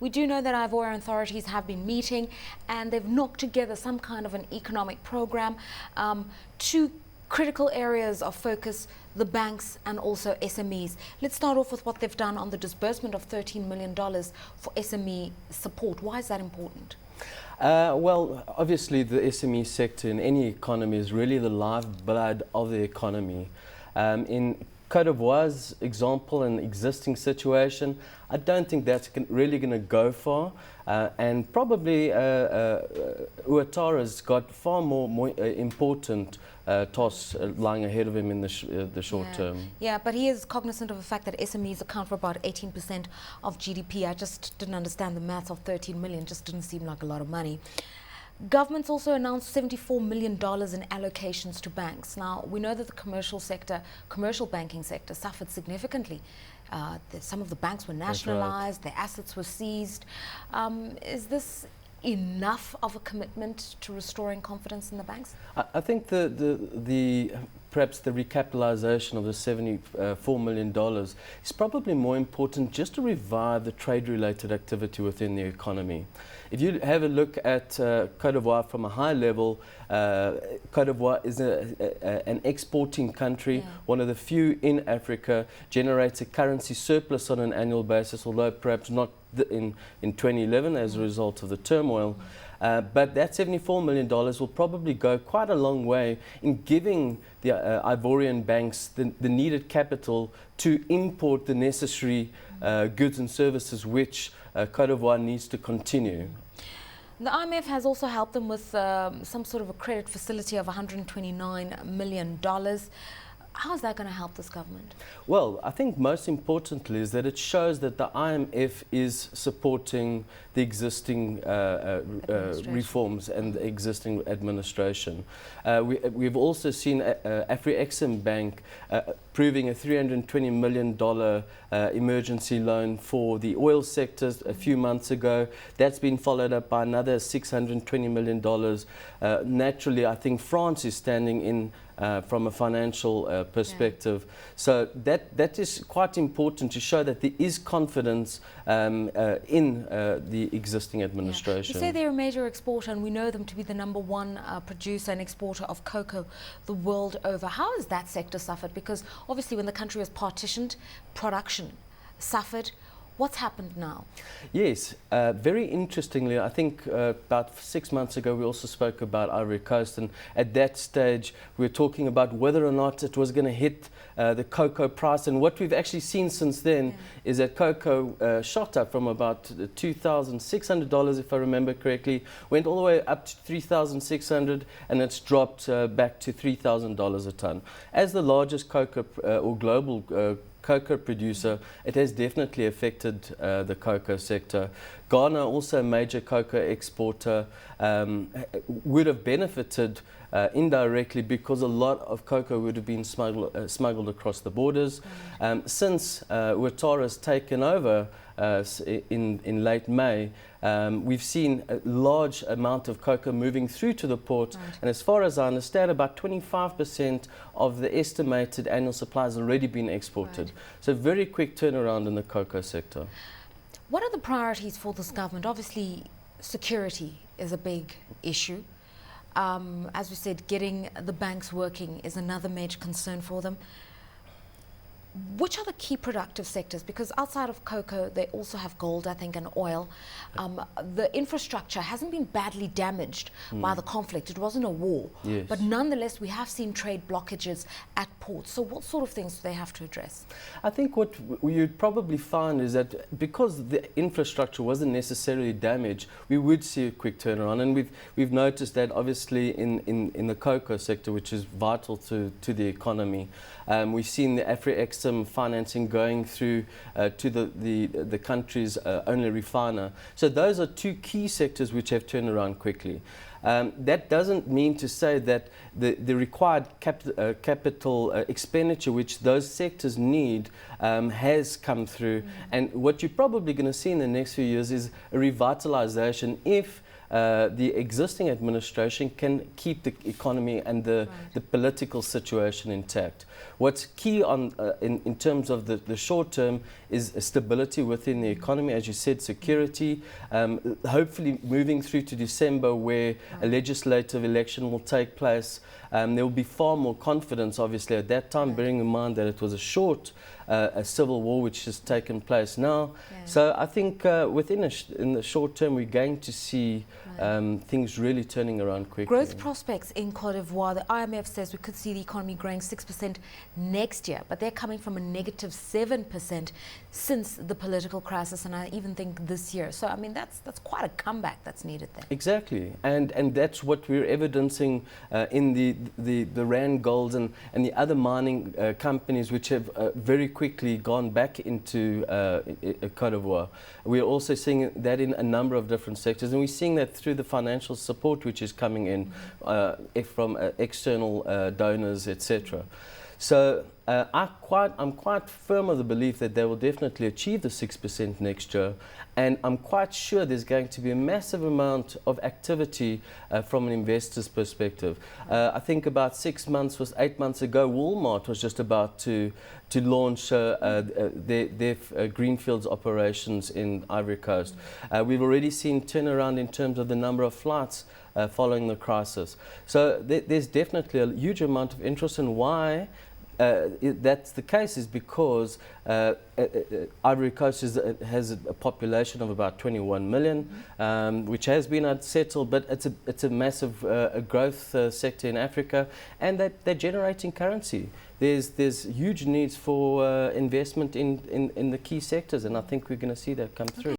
We do know that Ivorian authorities have been meeting and they've knocked together some kind of an economic program. Two critical areas of focus, the banks and also SMEs. Let's start off with what they've done on the disbursement of $13 million for SME support. Why is that important? Well, obviously the SME sector in any economy is really the lifeblood of the economy. In Cote d'Ivoire's example and existing situation, I don't think that's really going to go far. And probably Ouattara's got far more important tasks lying ahead of him in the short term. Yeah, but he is cognizant of the fact that SMEs account for about 18% of GDP. I just didn't understand the maths of 13 million, just didn't seem like a lot of money. Government's also announced $74 million in allocations to banks. Now, we know that the commercial banking sector suffered significantly. Some of the banks were nationalized, their assets were seized. Is this enough of a commitment to restoring confidence in the banks? I think perhaps the recapitalization of the $74 million is probably more important just to revive the trade-related activity within the economy. If you have a look at Cote d'Ivoire from a high level, Cote d'Ivoire is an exporting country, one of the few in Africa, generates a currency surplus on an annual basis, although perhaps not in 2011 as a result of the turmoil. But that $74 million will probably go quite a long way in giving the Ivorian banks the needed capital to import the necessary goods and services which Cote d'Ivoire needs to continue. The IMF has also helped them with some sort of a credit facility of $129 million. How is that going to help this government? Well, I think most importantly is that it shows that the IMF is supporting the existing reforms and the existing administration. We've also seen Afri-Exim Bank approving a $320 million emergency loan for the oil sectors a few months ago. That's been followed up by another $620 million. Naturally, I think France is standing in from a financial perspective. So that is quite important to show that there is confidence in the existing administration. You say they're a major exporter and we know them to be the #1 producer and exporter of cocoa the world over. How has that sector suffered? Because obviously when the country was partitioned, production suffered. What's happened now? Yes, very interestingly, I think about 6 months ago we also spoke about Ivory Coast, and at that stage we were talking about whether or not it was going to hit the cocoa price, and what we've actually seen since then is that cocoa shot up from about $2,600, if I remember correctly, went all the way up to $3,600, and it's dropped back to $3,000 a ton. As the largest cocoa or global cocoa producer, it has definitely affected the cocoa sector. Ghana, also a major cocoa exporter, would have benefited indirectly because a lot of cocoa would have been smuggled across the borders. Since Ouattara has taken over in late May, we've seen a large amount of cocoa moving through to the port, and as far as I understand, about 25% of the estimated annual supply has already been exported. So very quick turnaround in the cocoa sector. What are the priorities for this government? Obviously, security is a big issue. As we said, getting the banks working is another major concern for them. Which are the key productive sectors? Because outside of cocoa, they also have gold, I think, and oil. The infrastructure hasn't been badly damaged by the conflict. It wasn't a war. Yes. But nonetheless, we have seen trade blockages at ports. So what sort of things do they have to address? I think what you'd probably find is that because the infrastructure wasn't necessarily damaged, we would see a quick turnaround. And we've noticed that obviously in the cocoa sector, which is vital to the economy. We've seen the Afri-Exim financing going through to the country's only refiner. So those are two key sectors which have turned around quickly. That doesn't mean to say that the required capital expenditure which those sectors need has come through. And what you're probably going to see in the next few years is a revitalization if the existing administration can keep the economy and the political situation intact. What's key on, in terms of the short term is stability within the economy, as you said, security, hopefully moving through to December where a legislative election will take place. There will be far more confidence, obviously, at that time, bearing in mind that it was a civil war which has taken place now. So I think in the short term, we're going to see things really turning around quickly. Growth prospects in Cote d'Ivoire, the IMF says we could see the economy growing 6% next year, but they're coming from a negative 7% since the political crisis, and I even think this year. So, I mean, that's quite a comeback that's needed there. Exactly, and that's what we're evidencing in the Rand Golds and the other mining companies which have very quickly gone back into Cote d'Ivoire. We're also seeing that in a number of different sectors, and we're seeing that through the financial support which is coming in from external donors, etc. So I'm quite firm of the belief that they will definitely achieve the 6% next year, and I'm quite sure there's going to be a massive amount of activity from an investor's perspective. I think about 8 months ago, Walmart was just about to launch their greenfields operations in Ivory Coast. We've already seen turnaround in terms of the number of flights following the crisis. So there's definitely a huge amount of interest, and why that's the case is because Ivory Coast has a population of about 21 million, which has been unsettled, but it's a massive growth sector in Africa, and they're generating currency. There's huge needs for investment in the key sectors, and I think we're going to see that come through.